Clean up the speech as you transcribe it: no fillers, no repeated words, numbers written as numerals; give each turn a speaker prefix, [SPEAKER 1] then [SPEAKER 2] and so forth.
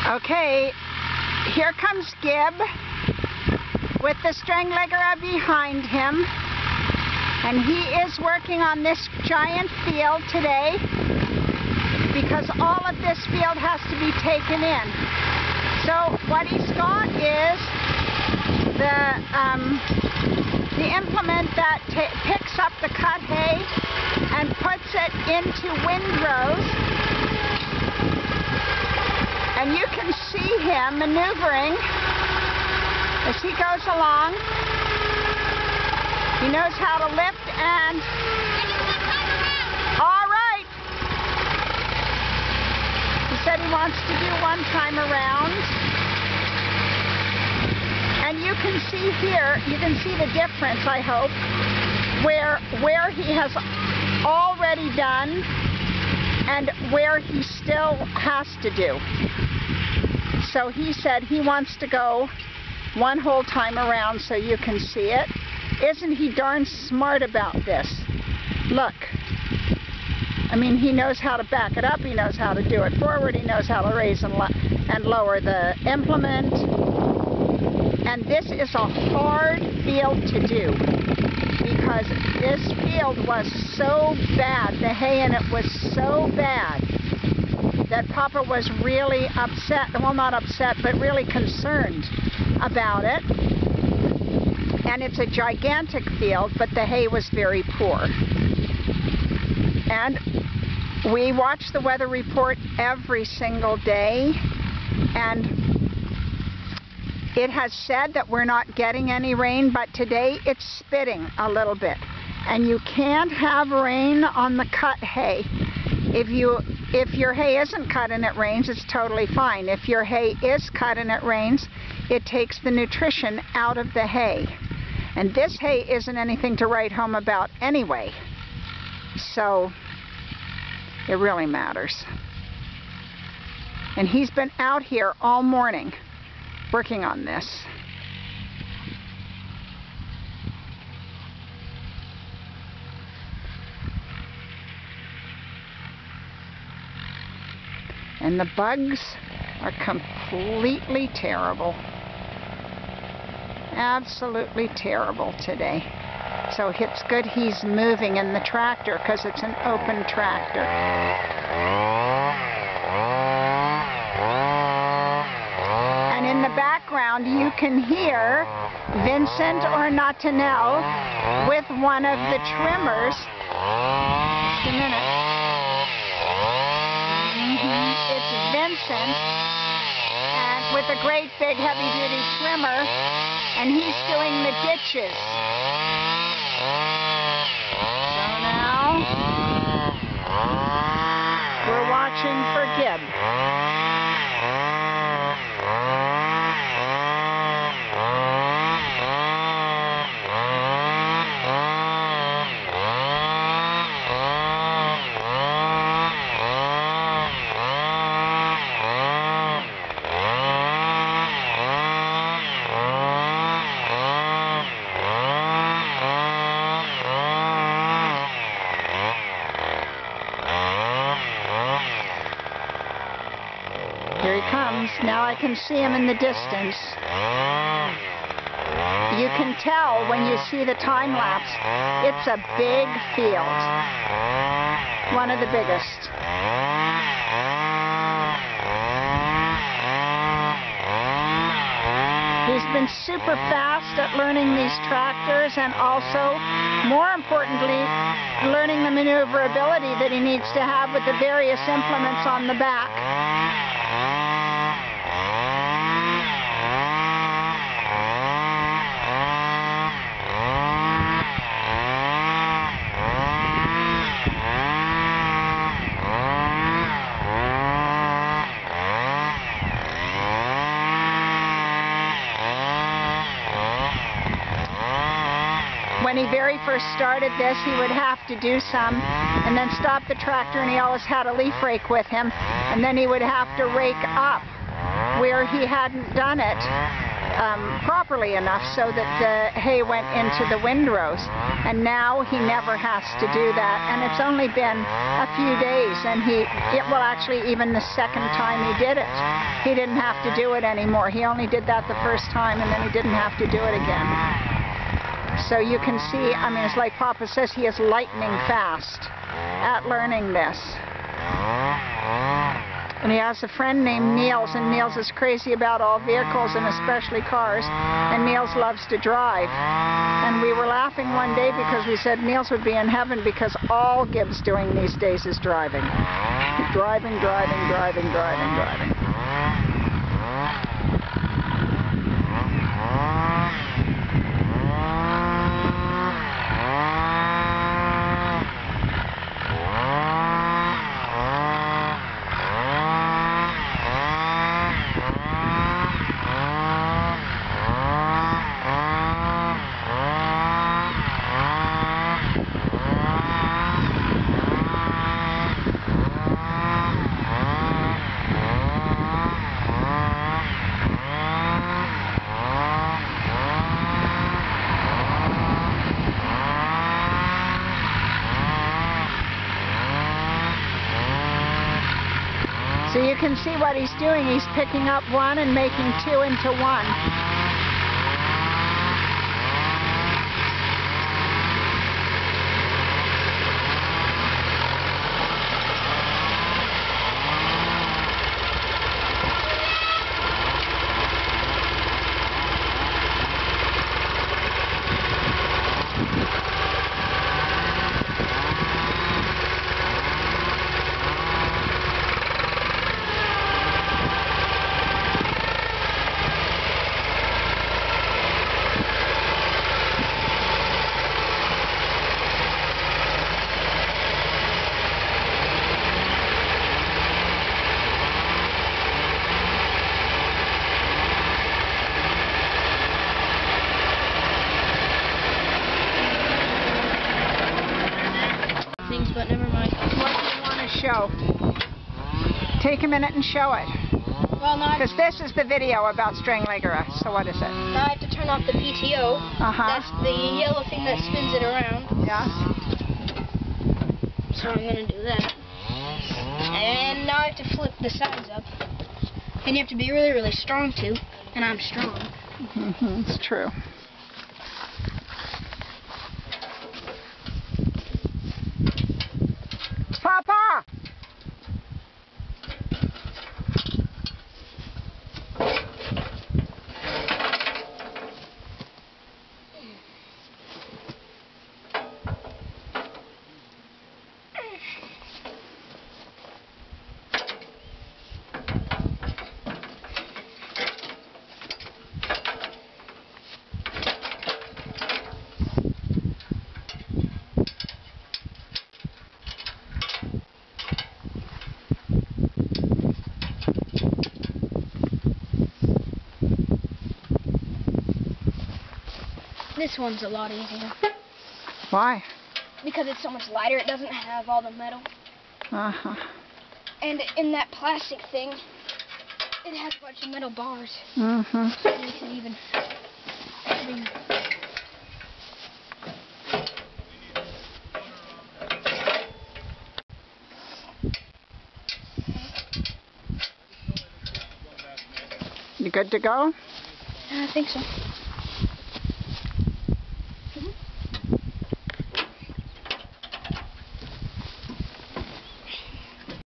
[SPEAKER 1] Okay, here comes Gibb with the stringligger behind him, and he is working on this giant field today because all of this field has to be taken in. So what he's got is the implement that picks up the cut hay and puts it into windrows. And you can see him maneuvering as he goes along. He knows how to lift and... All right! He said he wants to do one time around. And you can see here, you can see the difference, I hope, where he has already done and where he still has to do. So he said he wants to go one whole time around so you can see it. Isn't he darn smart about this? Look. I mean, he knows how to back it up, he knows how to do it forward, he knows how to raise and lower the implement. And this is a hard field to do because this field was so bad, the hay in it was so bad, that Papa was really upset, well, not upset, but really concerned about it. And it's a gigantic field, but the hay was very poor. And we watch the weather report every single day, and it has said that we're not getting any rain, but today it's spitting a little bit. And you can't have rain on the cut hay. If your hay isn't cut and it rains, it's totally fine. If your hay is cut and it rains, it takes the nutrition out of the hay. And this hay isn't anything to write home about anyway. So it really matters. And he's been out here all morning working on this. And the bugs are completely terrible. Absolutely terrible today. So it's good he's moving in the tractor because it's an open tractor. And in the background you can hear Vincent or Nathaniel with one of the trimmers. Just a minute. It's Vincent, and with a great big heavy-duty trimmer, and he's doing the ditches. So now we're watching for Gibb. Here he comes. Now I can see him in the distance. You can tell when you see the time lapse, it's a big field. One of the biggest. He's been super fast at learning these tractors and also, more importantly, learning the maneuverability that he needs to have with the various implements on the back. When he very first started this, he would have to do some and then stop the tractor, and he always had a leaf rake with him, and then he would have to rake up where he hadn't done it properly enough so that the hay went into the windrows. And now he never has to do that. And it's only been a few days, and well, actually, even the second time he did it, he didn't have to do it anymore. He only did that the first time, and then he didn't have to do it again. So you can see, I mean, it's like Papa says, he is lightning fast at learning this. And he has a friend named Niels, and Niels is crazy about all vehicles, and especially cars, and Niels loves to drive. And we were laughing one day because we said Niels would be in heaven because all Gibb's doing these days is driving. Driving, driving, driving, driving, driving. So you can see what he's doing. He's picking up one and making two into one.
[SPEAKER 2] But never mind.
[SPEAKER 1] What do you want to show? Take a minute and show it.
[SPEAKER 2] Well, now
[SPEAKER 1] because this is the video about string ligera. So what is it?
[SPEAKER 2] Now I have to turn off the PTO. That's the yellow thing that spins it around.
[SPEAKER 1] Yeah.
[SPEAKER 2] So I'm going to do that. And now I have to flip the sides up. And you have to be really, really strong too. And I'm strong.
[SPEAKER 1] It's true. Papa!
[SPEAKER 2] This one's a lot easier.
[SPEAKER 1] Why?
[SPEAKER 2] Because it's so much lighter. It doesn't have all the metal. And in that plastic thing, it has a bunch of metal bars. So it makes it even heavier.
[SPEAKER 1] You good to go?
[SPEAKER 2] I think so.